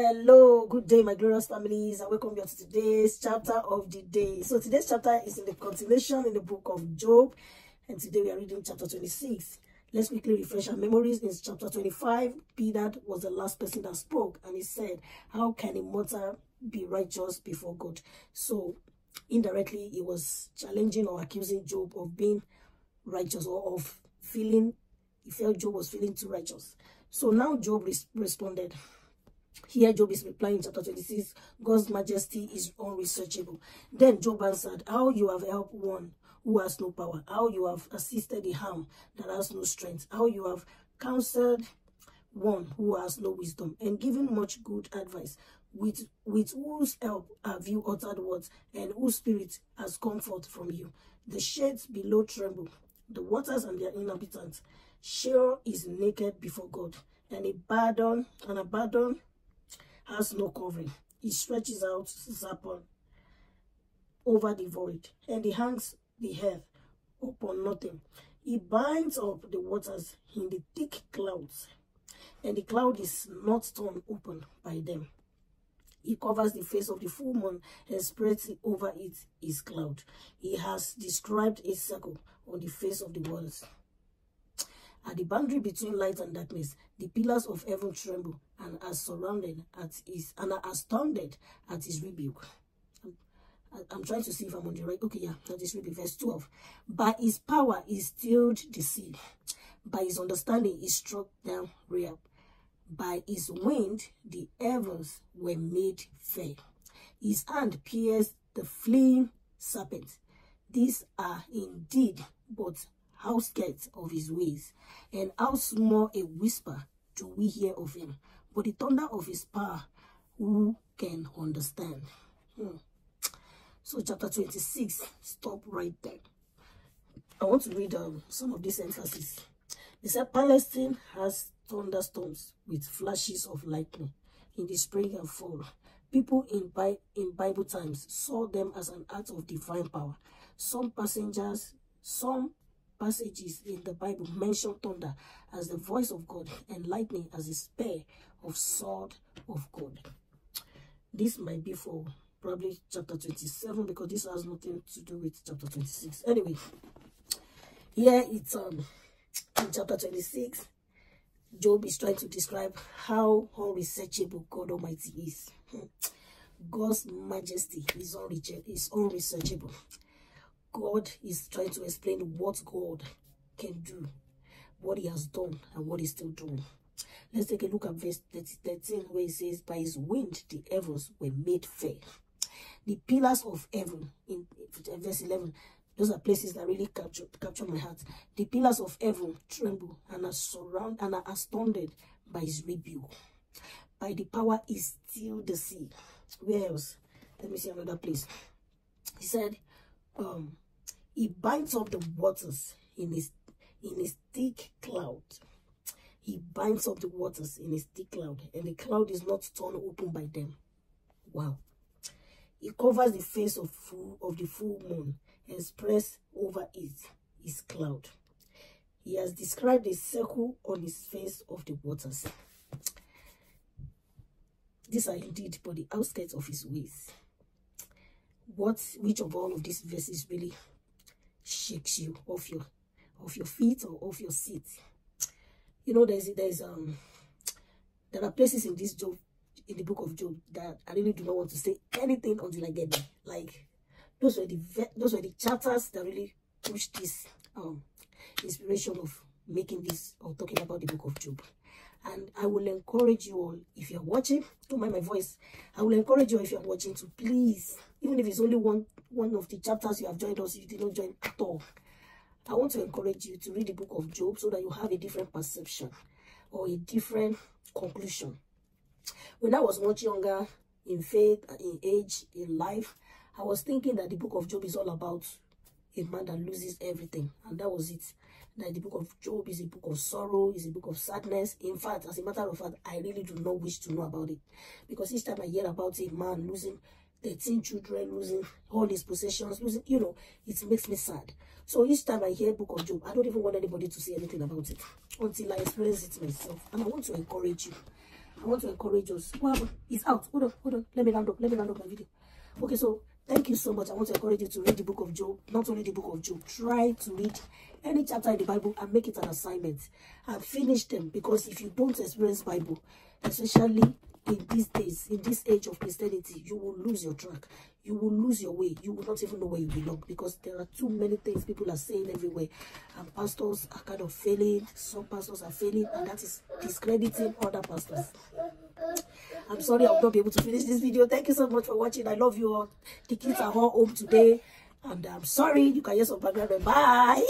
Hello, good day, my glorious families, and welcome you to today's chapter of the day. So today's chapter is in the continuation in the book of Job, and today we are reading chapter 26. Let's quickly refresh our memories. In chapter 25, Peter was the last person that spoke, and he said, how can a mortal be righteous before God? So indirectly, he was challenging or accusing Job of being righteous, or of feeling, he felt Job was feeling too righteous. So now Job responded. Here Job is replying in chapter 26, God's majesty is unsearchable. Then Job answered, how you have helped one who has no power, how you have assisted the harm that has no strength, how you have counseled one who has no wisdom, and given much good advice, with whose help have you uttered words, and whose spirit has come forth from you. The shades below tremble, the waters and their inhabitants. Sheol is naked before God, and Abaddon has no covering. He stretches out Zapon over the void, and he hangs the earth upon nothing. He binds up the waters in the thick clouds, and the cloud is not torn open by them. He covers the face of the full moon and spreads over it his cloud. He has described a circle on the face of the waters. At the boundary between light and darkness, the pillars of heaven tremble and are astounded at his rebuke. I'm trying to see if I'm on the right. Okay, yeah, that is rebuke. Verse 12. By his power he stilled the sea. By his understanding he struck down Rahab. By his wind the heavens were made fair. His hand pierced the fleeing serpent. These are indeed but outskirts of his ways, and how small a whisper do we hear of him. But the thunder of his power, who can understand? So chapter 26, stop right there. I want to read some of these emphases. They said Palestine has thunderstorms with flashes of lightning in the spring and fall. People in Bible times saw them as an act of divine power. Some passages in the Bible mention thunder as the voice of God and lightning as a spear of sword of God. This might be for probably chapter 27, because this has nothing to do with chapter 26. Anyway, here it's in chapter 26, Job is trying to describe how unsearchable God Almighty is. God's majesty is unsearchable. God is trying to explain what God can do, what he has done, and what he's still doing. Let's take a look at verse 13, where it says, by his wind the heavens were made fair. The pillars of heaven, in verse 11, those are places that really capture my heart. The pillars of heaven tremble and are astounded by his rebuke. By the power he stilled the sea. Where else? Let me see another place. He said, he binds up the waters in his thick cloud. He binds up the waters in his thick cloud, and the cloud is not torn open by them. Wow. He covers the face of the full moon and spreads over it his cloud. He has described a circle on his face of the waters. These are indeed but the outskirts of his ways. Which of all of these verses really shakes you off your feet or off your seat? You know, there are places in the book of Job that I really do not want to say anything until I get there. Like those were the chapters that really pushed this inspiration of making this or talking about the book of Job. And I will encourage you all, if you're watching, don't mind my voice, I will encourage you, if you're watching, to please, even if it's only one of the chapters you have joined us, you did not join at all, I want to encourage you to read the book of Job so that you have a different perception or a different conclusion. When I was much younger, in faith, in age, in life, I was thinking that the book of Job is all about a man that loses everything, and that was it. That the book of Job is a book of sorrow, is a book of sadness. In fact, as a matter of fact, I really do not wish to know about it, because each time I hear about a man losing 13 children, losing all his possessions, losing, you know, it makes me sad. So each time I hear book of Job, I don't even want anybody to say anything about it until I experience it myself. And I want to encourage you. I want to encourage us. What it's out. Hold on. Let me round up my video. Okay, so thank you so much. I want to encourage you to read the book of Job. Not only the book of Job. Try to read any chapter in the Bible and make it an assignment. And finish them, because if you don't experience Bible, especially in these days, in this age of Christianity, you will lose your track. You will lose your way. You will not even know where you belong, because there are too many things people are saying everywhere. And pastors are kind of failing. Some pastors are failing, and that is discrediting other pastors. I'm sorry I will not be able to finish this video. Thank you so much for watching. I love you all. The kids are all home today. And I'm sorry. You can hear some background. Bye.